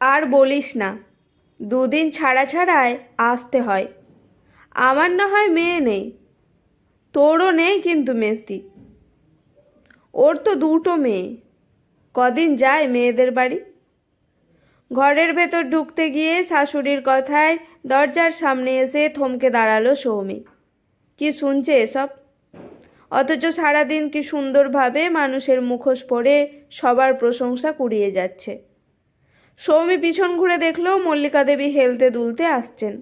আর বলিস না, দুদিন ছাড়া ছাড়াই আসতে হয়। আমার না হয় মেয়ে নেই, তোরও নেই কিন্তু মেজদি। ওর তো দুটো মেয়ে, কদিন যায় মেয়েদের বাড়ি। ঘরের ভেতর ঢুকতে গিয়ে শাশুড়ির কথায় দরজার সামনে এসে থমকে দাঁড়ালো সৌমি। কি শুনছে এসব? অথচ সারাদিন কি সুন্দরভাবে মানুষের মুখোশ পরে সবার প্রশংসা কুড়িয়ে যাচ্ছে। সৌমি পিছন ঘুরে দেখলো মল্লিকা দেবী হেলতে দুলতে আসছেন।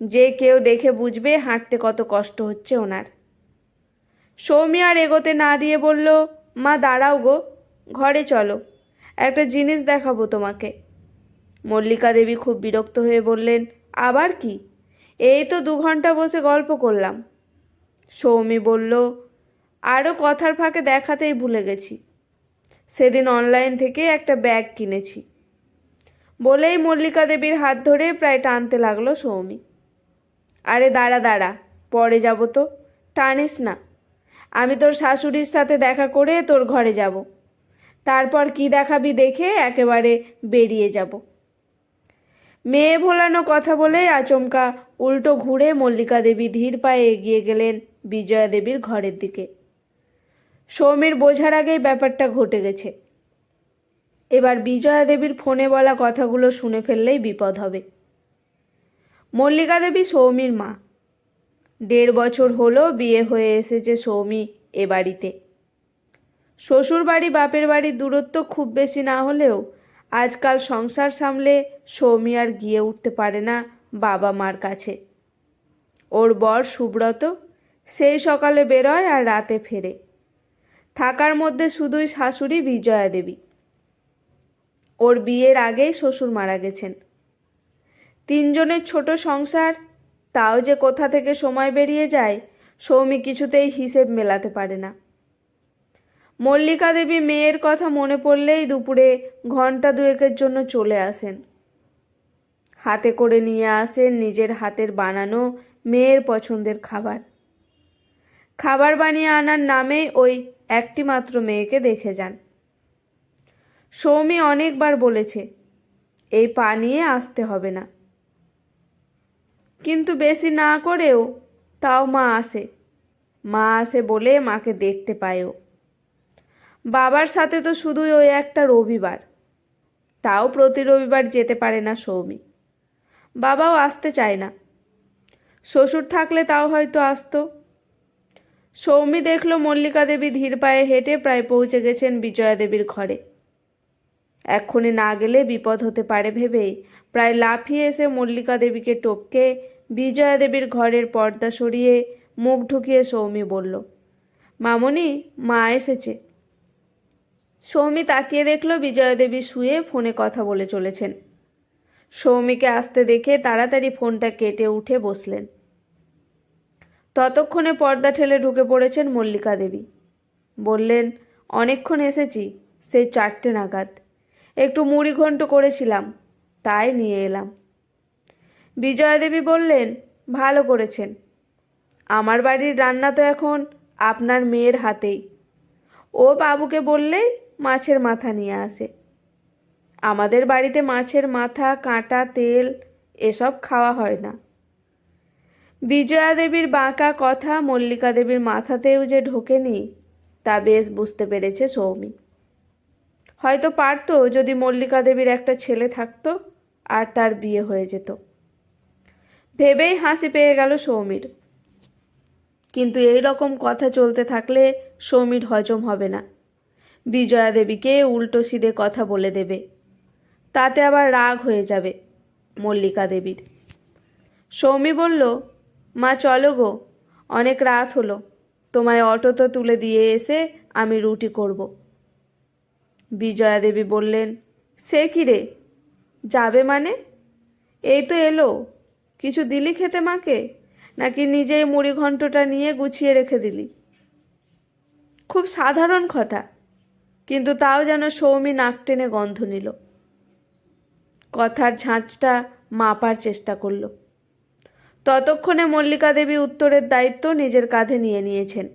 যে কেউ দেখে বুঝবে হাঁটতে কত কষ্ট হচ্ছে ওনার। সৌমি আর এগোতে না দিয়ে বলল, মা দাঁড়াও গো, ঘরে চলো, একটা জিনিস দেখাবো তোমাকে। মল্লিকা দেবী খুব বিরক্ত হয়ে বললেন, আবার কি? এই তো 2 ঘন্টা বসে গল্প করলাম। সৌমি বলল, আরও কথার ফাঁকে দেখাতেই ভুলে গেছি, সেদিন অনলাইন থেকে একটা ব্যাগ কিনেছি। বলেই মল্লিকা দেবীর হাত ধরে প্রায় টানতে লাগলো সৌমি। আরে দাঁড়া দাঁড়া, পরে যাব তো, টানিস না। আমি তোর শাশুড়ির সাথে দেখা করে তোর ঘরে যাব, তারপর কি দেখাবি দেখে একেবারে বেরিয়ে যাব। মেয়ে ভোলানো কথা বলে আচমকা উল্টো ঘুরে মল্লিকা দেবী ধীর পায়ে এগিয়ে গেলেন বিজয়া দেবীর ঘরের দিকে। সৌমির বোঝার আগেই ব্যাপারটা ঘটে গেছে। এবার বিজয়া দেবীর ফোনে বলা কথাগুলো শুনে ফেললেই বিপদ হবে। মল্লিকা দেবী সৌমির মা। 1.5 বছর হলো বিয়ে হয়ে এসেছে সৌমি এ বাড়িতে। শ্বশুর বাড়ি বাপের বাড়ির দূরত্ব খুব বেশি না হলেও আজকাল সংসার সামলে সৌমি আর গিয়ে উঠতে পারে না বাবা মার কাছে। ওর বর সুব্রত সেই সকালে বেরোয় আর রাতে ফেরে। থাকার মধ্যে শুধুই শাশুড়ি বিজয়া দেবী। ওর বিয়ের আগেই শ্বশুর মারা গেছেন। 3 জনের ছোট সংসার, তাও যে কোথা থেকে সময় বেরিয়ে যায় সৌমি কিছুতেই হিসেব মেলাতে পারে না। মল্লিকা দেবী মেয়ের কথা মনে পড়লেই দুপুরে 1-2 ঘন্টার জন্য চলে আসেন। হাতে করে নিয়ে আসেন নিজের হাতের বানানো মেয়ের পছন্দের খাবার। খাবার বানিয়ে আনার নামে ওই একটি মাত্র মেয়েকে দেখে যান। সৌমি অনেকবার বলেছে এই পা নিয়ে আসতে হবে না, কিন্তু বেশি না করেও তাও মা আসে। মা আসে বলে মাকে দেখতে পায়ও। বাবার সাথে তো শুধুই ওই একটা রবিবার, তাও প্রতি রবিবার যেতে পারে না সৌমি। বাবাও আসতে চায় না। শ্বশুর থাকলে তাও হয়তো আসতো। সৌমি দেখল মল্লিকা দেবী ধীর পায়ে হেঁটে প্রায় পৌঁছে গেছেন বিজয়া দেবীর ঘরে। এক্ষুনি না গেলে বিপদ হতে পারে ভেবেই প্রায় লাফিয়ে এসে মল্লিকা দেবীকে টপকে বিজয়া দেবীর ঘরের পর্দা সরিয়ে মুখ ঢুকিয়ে সৌমি বলল, মামনি, মা এসেছে। সৌমি তাকিয়ে দেখল বিজয়া দেবী শুয়ে ফোনে কথা বলে চলেছেন। সৌমিকে আসতে দেখে তাড়াতাড়ি ফোনটা কেটে উঠে বসলেন। ততক্ষণে পর্দা ঠেলে ঢুকে পড়েছেন মল্লিকা দেবী। বললেন, অনেকক্ষণ এসেছি, সেই 4টে নাগাদ। একটু মুড়ি ঘন্ট করেছিলাম, তাই নিয়ে এলাম। বিজয়া দেবী বললেন, ভালো করেছেন। আমার বাড়ির রান্না তো এখন আপনার মেয়ের হাতেই। ও বাবুকে বললেই মাছের মাথা নিয়ে আসে। আমাদের বাড়িতে মাছের মাথা, কাঁটা, তেল এসব খাওয়া হয় না। বিজয়া দেবীর বাঁকা কথা মল্লিকা দেবীর মাথাতেও যে ঢোকেনি তা বেশ বুঝতে পেরেছে সৌমি। হয়তো পারত যদি মল্লিকা দেবীর একটা ছেলে থাকতো আর তার বিয়ে হয়ে যেত। ভেবেই হাসি পেয়ে গেল সৌমির। কিন্তু এই রকম কথা চলতে থাকলে সৌমির হজম হবে না। বিজয়া দেবীকে উল্টো সিধে কথা বলে দেবে, তাতে আবার রাগ হয়ে যাবে মল্লিকা দেবীর। সৌমি বলল, মা চলো গো, অনেক রাত হলো। তোমায় অটোতে তুলে দিয়ে এসে আমি রুটি করব। বিজয়া দেবী বললেন, সে কি রে, যাবে মানে? এই তো এলো, কিছু দিলি খেতে মাকে, নাকি নিজেই মুড়ি ঘন্টটা নিয়ে গুছিয়ে রেখে দিলি? খুব সাধারণ কথা, কিন্তু তাও যেন সৌমি নাক টেনে গন্ধ নিল। কথার ঝাঁঝটা মাপার চেষ্টা করল। ততক্ষণে মল্লিকা দেবী উত্তরের দায়িত্ব নিজের কাঁধে নিয়ে নিয়েছেন।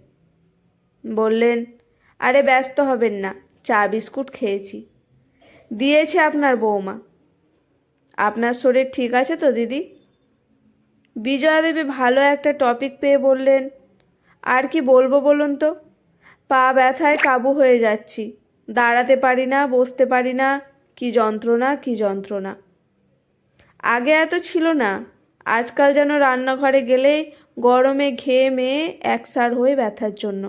বললেন, আরে ব্যস্ত হবেন না, চা বিস্কুট খেয়েছি, দিয়েছে আপনার বৌমা। আপনার শরীর ঠিক আছে তো দিদি? বিজয়া দেবী ভালো একটা টপিক পেয়ে বললেন, আর কি বলবো বলুন তো, পা ব্যথায় কাবু হয়ে যাচ্ছি, দাঁড়াতে পারি না, বসতে পারি না, কি যন্ত্রণা কি যন্ত্রণা। আগে এত ছিল না, আজকাল যেন রান্নাঘরে গেলেই গরমে ঘেয়ে মেয়ে একসার হয়ে ব্যথার জন্য।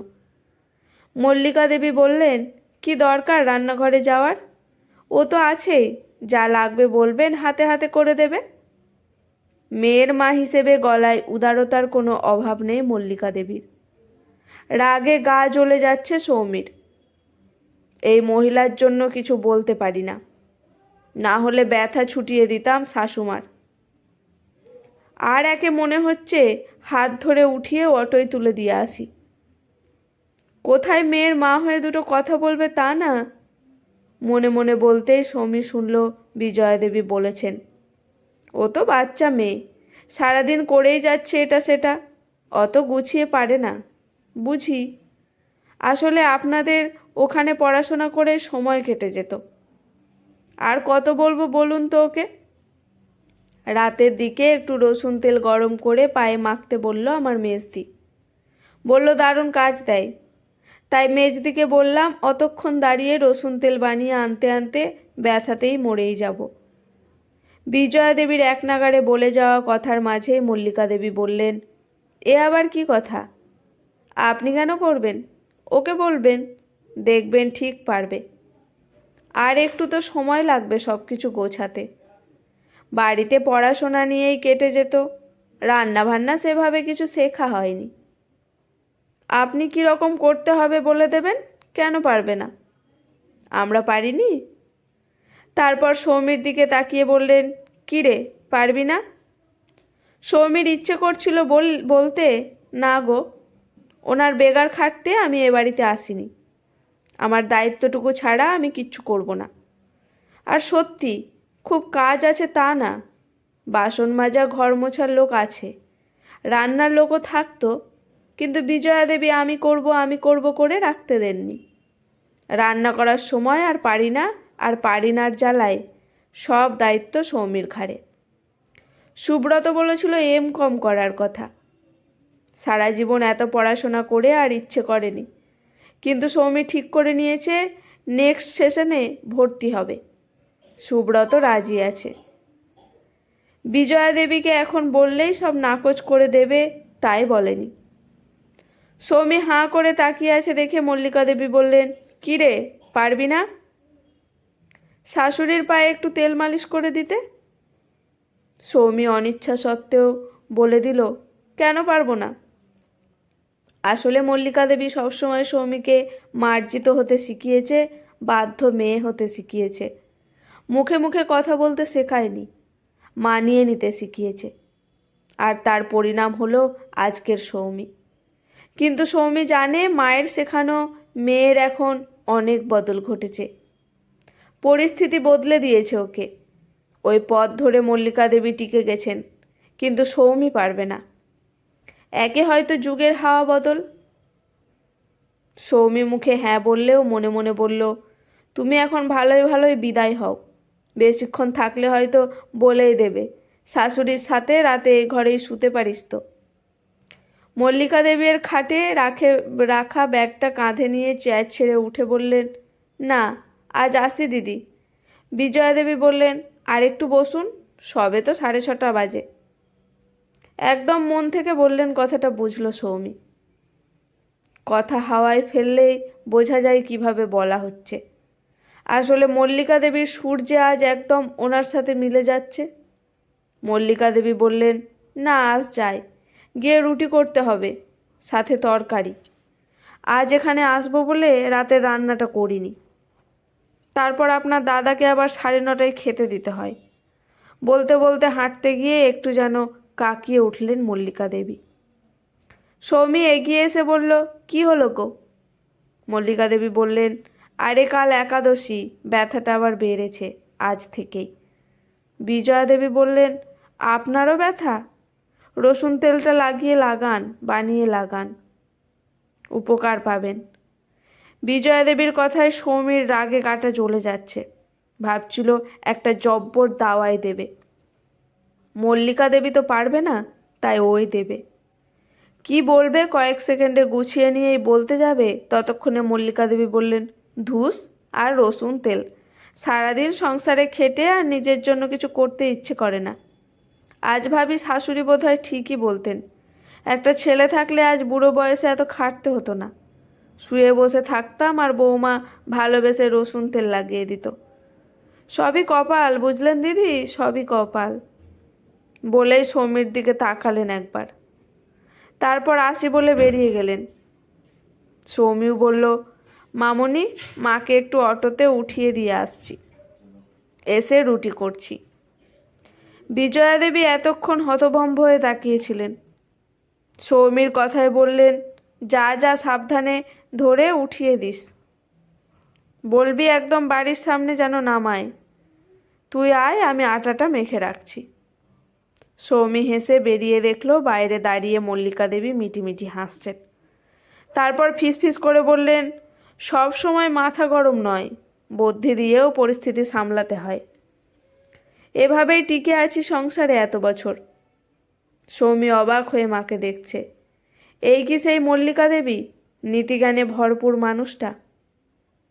মল্লিকা দেবী বললেন, কি দরকার রান্নাঘরে যাওয়ার, ও তো আছেই, যা লাগবে বলবেন হাতে হাতে করে দেবে। মেয়ের মা হিসেবে গলায় উদারতার কোনো অভাব নেই মল্লিকা দেবীর। রাগে গা জ্বলে যাচ্ছে সৌমির। এই মহিলার জন্য কিছু বলতে পারি না, না হলে ব্যথা ছুটিয়ে দিতাম শাশুমার। আর একে মনে হচ্ছে হাত ধরে উঠিয়ে অটোয় তুলে দিয়ে আসি। কোথায় মেয়ের মা হয়ে দুটো কথা বলবে তা না, মনে মনে বলতেই সৌমি শুনল বিজয়া দেবী বলেছেন, ও তো বাচ্চা মেয়ে, সারাদিন করেই যাচ্ছে এটা সেটা, অত গুছিয়ে পারে না। বুঝি, আসলে আপনাদের ওখানে পড়াশোনা করে সময় কেটে যেত। আর কত বলবো বলুন তো ওকে। রাতের দিকে একটু রসুন তেল গরম করে পায়ে মাখতে বলল আমার মেজদি। বলল দারুণ কাজ দেয়। তাই মেজদিকে বললাম অতক্ষণ দাঁড়িয়ে রসুন তেল বানিয়ে আনতে আনতে ব্যথাতেই মরেই যাব। বিজয়া দেবীর এক নাগাড়ে বলে যাওয়া কথার মাঝে মল্লিকা দেবী বললেন, এ আবার কি কথা? আপনি কেন করবেন? ওকে বলবেন, দেখবেন ঠিক পারবে। আর একটু তো সময় লাগবে সব কিছু গোছাতে। বাড়িতে পড়াশোনা নিয়েই কেটে যেত, রান্নাবান্না সেভাবে কিছু শেখা হয়নি। আপনি কি রকম করতে হবে বলে দেবেন, কেন পারবে না? আমরা পারিনি? তারপর সৌমির দিকে তাকিয়ে বললেন, কী রে, পারবি না? সৌমির ইচ্ছে করছিল বলতে, না গো, ওনার বেগার খাটতে আমি এ বাড়িতে আসিনি, আমার দায়িত্বটুকু ছাড়া আমি কিচ্ছু করব না। আর সত্যি খুব কাজ আছে তা না, বাসন মাজা ঘর মোছার লোক আছে, রান্নার লোকও থাকতো, কিন্তু বিজয়া দেবী আমি করব করে রাখতে দেননি। রান্না করার সময় আর পারি না, আর পারি নার জ্বালায় সব দায়িত্ব সৌমির ঘাড়ে। সুব্রত বলেছিল কম করার কথা, সারা জীবন এত পড়াশোনা করে আর ইচ্ছে করেনি, কিন্তু সৌমি ঠিক করে নিয়েছে নেক্সট সেশনে ভর্তি হবে। সুব্রত রাজি আছে। বিজয়া দেবীকে এখন বললেই সব নাকচ করে দেবে, তাই বলেনি। সৌমি হাঁ করে তাকিয়ে আছে দেখে মল্লিকা দেবী বললেন, কী রে, পারবি না? শাশুড়ির পায়ে একটু তেল মালিশ করে দিতে। সৌমি অনিচ্ছা সত্ত্বেও বলে দিল, কেন পারবো না? আসলে মল্লিকা দেবী সবসময় সৌমিকে মার্জিত হতে শিখিয়েছে, বাধ্য মেয়ে হতে শিখিয়েছে। মুখে মুখে কথা বলতে শেখায়নি, মানিয়ে নিতে শিখিয়েছে। আর তার পরিণাম হলো আজকের সৌমি। কিন্তু সৌমি জানে মায়ের শেখানো মেয়ের এখন অনেক বদল ঘটেছে, পরিস্থিতি বদলে দিয়েছে ওকে। ওই পথ ধরে মল্লিকা দেবী টিকে গেছেন, কিন্তু সৌমি পারবে না। একে হয়তো যুগের হাওয়া বদল। সৌমি মুখে হ্যাঁ বললেও মনে মনে বলল, তুমি এখন ভালোই ভালোই বিদায় হও, বেশিক্ষণ থাকলে হয়তো বলেই দেবে শাশুড়ির সাথে রাতে এই ঘরেই শুতে পারিস তো। মল্লিকা দেবীর খাটে রাখা ব্যাগটা কাঁধে নিয়ে চেয়ার ছেড়ে উঠে বললেন, না আজ আসি দিদি। বিজয়া দেবী বললেন, আর একটু বসুন, সবে তো 6:30 বাজে। একদম মন থেকে বললেন কথাটা, বুঝলো সৌমি। কথা হাওয়ায় ফেললেই বোঝা যায় কিভাবে বলা হচ্ছে। আসলে মল্লিকা দেবীর সুর যে আজ একদম ওনার সাথে মিলে যাচ্ছে। মল্লিকা দেবী বললেন, না আজ যাই, গিয়ে রুটি করতে হবে, সাথে তরকারি। আজ এখানে আসবো বলে রাতের রান্নাটা করিনি। তারপর আপনার দাদাকে আবার 9:30টায় খেতে দিতে হয়। বলতে বলতে হাঁটতে গিয়ে একটু যেন কাকিয়ে উঠলেন মল্লিকা দেবী। সৌমি এগিয়ে এসে বলল, কি হলো গো? মল্লিকা দেবী বললেন, আরে কাল একাদশী, ব্যথাটা আবার বেড়েছে আজ থেকেই। বিজয়া দেবী বললেন, আপনারও ব্যথা? রসুন তেলটা বানিয়ে লাগান, উপকার পাবেন। বিজয়া দেবীর কথায় সৌমির রাগে কাঁটা জ্বলে যাচ্ছে। ভাবছিল একটা জব্বর দাওয়াই দেবে। মল্লিকা দেবী তো পারবে না, তাই ওই দেবে। কি বলবে কয়েক সেকেন্ডে গুছিয়ে নিয়েই বলতে যাবে, ততক্ষণে মল্লিকা দেবী বললেন, ধুস আর রসুন তেল, সারাদিন সংসারে খেটে আর নিজের জন্য কিছু করতে ইচ্ছে করে না। আজ ভাবি শাশুড়ি বোধহয় ঠিকই বলতেন, একটা ছেলে থাকলে আজ বুড়ো বয়সে এত খাটতে হতো না। শুয়ে বসে থাকতাম আর বৌমা ভালোবেসে রসুন তেল লাগিয়ে দিত। সবই কপাল, বুঝলেন দিদি, সবই কপাল। বলেই সৌমির দিকে তাকালেন একবার, তারপর আসি বলে বেরিয়ে গেলেন। সৌমিও বলল, মামনি, মাকে একটু অটোতে উঠিয়ে দিয়ে আসছি, এসে রুটি করছি। বিজয়া দেবী এতক্ষণ হতভম্ব হয়ে তাকিয়েছিলেন। সৌমির কথায় বললেন, যা যা সাবধানে ধরে উঠিয়ে দিস, বলবি একদম বাড়ির সামনে যেন নামায়। তুই আয়, আমি আটাটা মেখে রাখছি। সৌমি হেসে বেরিয়ে দেখলো বাইরে দাঁড়িয়ে মল্লিকা দেবী মিটিমিটি হাসছেন। তারপর ফিসফিস করে বললেন, সব সময় মাথা গরম নয়, বুদ্ধি দিয়েও পরিস্থিতি সামলাতে হয়। এভাবেই টিকে আছি সংসারে এত বছর। সৌমি অবাক হয়ে মাকে দেখছে। এই কি সেই মল্লিকা দেবী, নীতিজ্ঞানে ভরপুর মানুষটা?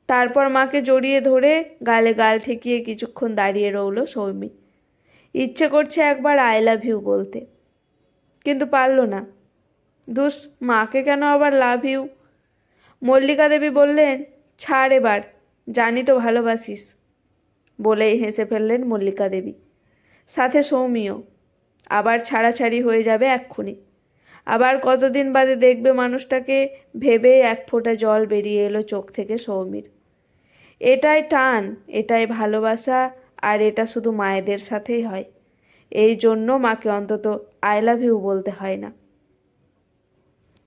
তারপর মাকে জড়িয়ে ধরে গালে গাল ঠেকিয়ে কিছুক্ষণ দাঁড়িয়ে রইল সৌমি। ইচ্ছে করছে একবার আই লাভ ইউ বলতে, কিন্তু পারল না। ধুস, মাকে কেন আবার লাভ ইউ? মল্লিকা দেবী বললেন, ছাড় এবার, জানি তো ভালোবাসিস। বলেই হেসে ফেললেন মল্লিকা দেবী, সাথে সৌমিও। আবার ছাড়াছাড়ি হয়ে যাবে এক্ষুনি। আবার কতদিন বাদে দেখবে মানুষটাকে, ভেবে এক ফোঁটা জল বেরিয়ে এলো চোখ থেকে সৌমির। এটাই টান, এটাই ভালোবাসা, আর এটা শুধু মায়েদের সাথেই হয়। এই জন্য মাকে অন্তত আই লাভ ইউ বলতে হয় না।